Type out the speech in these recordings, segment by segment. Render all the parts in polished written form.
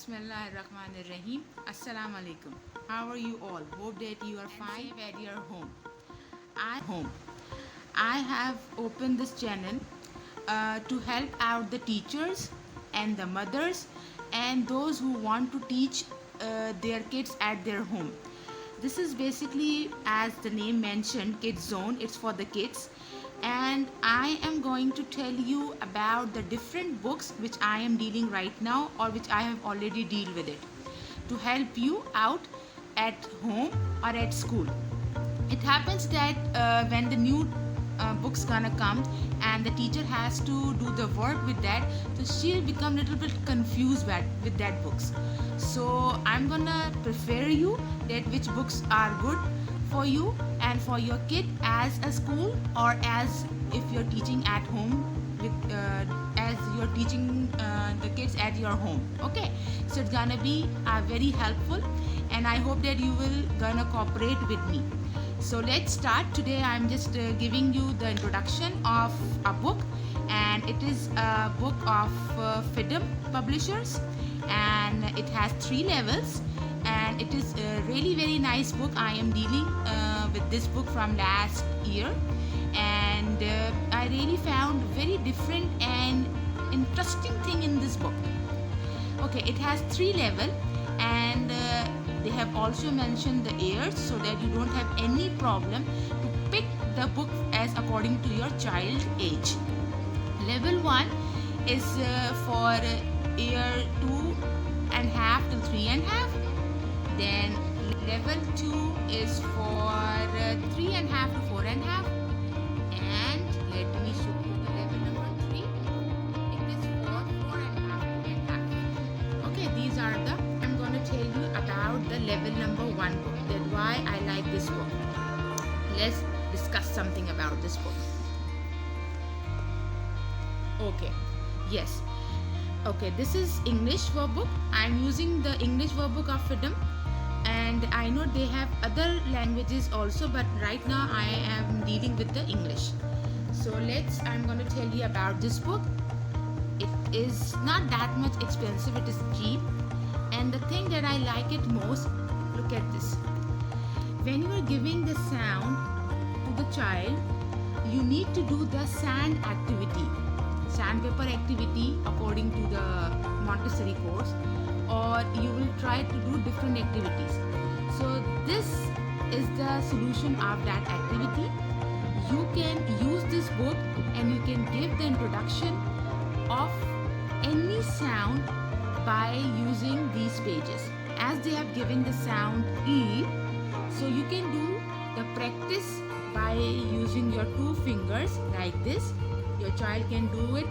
Bismillahirrahmanirrahim. Assalamu alaikum. How are you all? Hope that you are fine at your home. I have opened this channel to help out the teachers and the mothers and those who want to teach their kids at their home. This is basically, as the name mentioned, Kids Zone. It's for the kids, and I am going to tell you about the different books which I am dealing right now, or which I have already deal with it, to help you out at home or at school. It happens that when the new books gonna come and the teacher has to do the work with that, so she'll become a little bit confused with that books. So I'm gonna prefer you that which books are good for you and for your kid as a school, or as if you're teaching at home with as you're teaching the kids at your home. Okay, so it's gonna be very helpful, and I hope that you will gonna cooperate with me. So let's start. Today I'm just giving you the introduction of a book, and it is a book of FIDM Publishers, and it has 3 levels, and it is a really very nice book. I am dealing with this book from last year, and I really found very different and interesting thing in this book. Okay, it has 3 levels, and they have also mentioned the years so that you don't have any problem to pick the book as according to your child age. Level 1 is for year 2.5 to 3.5. Then level 2 is for 3.5 to 4.5. And let me show you the level number 3. It is for 4.5 to 8.5. Okay, these are the, I'm going to tell you about the level number 1 book, that why I like this book. Let's discuss something about this book. Okay, yes. Okay, this is English workbook. I'm using the English workbook of FIDM, and I know they have other languages also, but right now I am dealing with the English. So I'm going to tell you about this book. It is not that much expensive, it is cheap, and the thing that I like it most, look at this. When you are giving the sound to the child, you need to do the sandpaper activity according to the Montessori course, or you will try to do different activities. So this is the solution of that activity. You can use this book and you can give the introduction of any sound by using these pages. As they have given the sound E, so you can do the practice by using your 2 fingers like this. Your child can do it,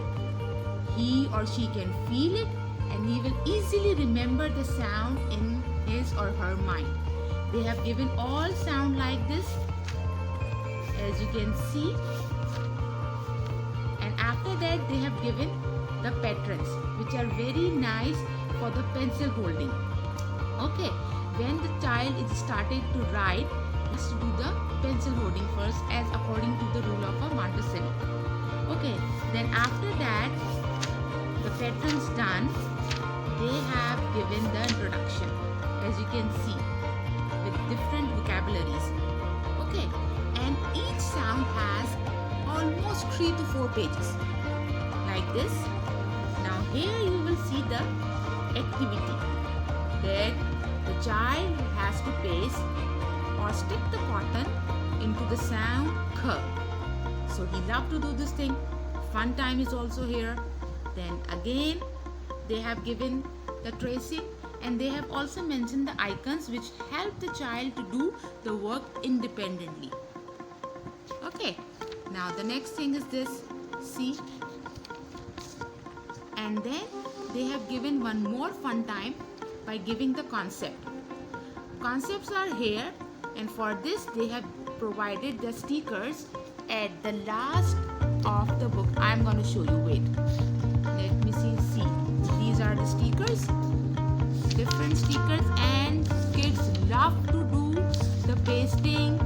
he or she can feel it, and he will easily remember the sound in his or her mind. They have given all sound like this, as you can see, and after that they have given the patterns, which are very nice for the pencil holding. Okay, when the child is started to write, has to do the pencil holding first, as according to the rule of a Montessori. Okay, then after that, the patterns done, they have given the introduction, as you can see, with different vocabularies. Okay, and each sound has almost 3 to 4 pages, like this. Now here you will see the activity, that the child has to paste or stick the cotton into the sound K. So he loves to do this thing. Fun time is also here. Then again, they have given the tracing, and they have also mentioned the icons which help the child to do the work independently. Okay, now the next thing is this, see. And then they have given one more fun time by giving the concept. Concepts are here, and for this they have provided the stickers at the last of the book. I'm going to show you, wait, let me see. These are the stickers, different stickers, and kids love to do the pasting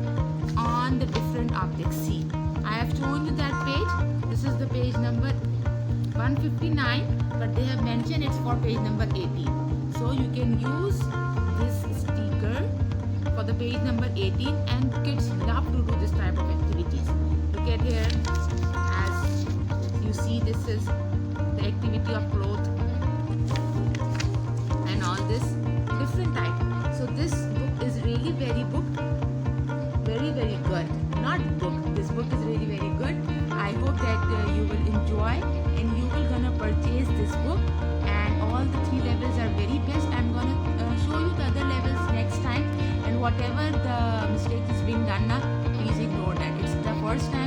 on the different objects. See, I have shown you that page. This is the page number 159, but they have mentioned it's for page number 18. So you can use this sticker for the page number 18, and kids love to do this type of activities. Look at here, as you see, this is the activity of cloth and all this different type. So this book is really very good. Not book, this book is really very good. I hope that you will enjoy and you will gonna purchase this book, and all the 3 levels are very best. I'm gonna show you the other levels next time, and whatever the mistake is being done now, please ignore that. It's the first time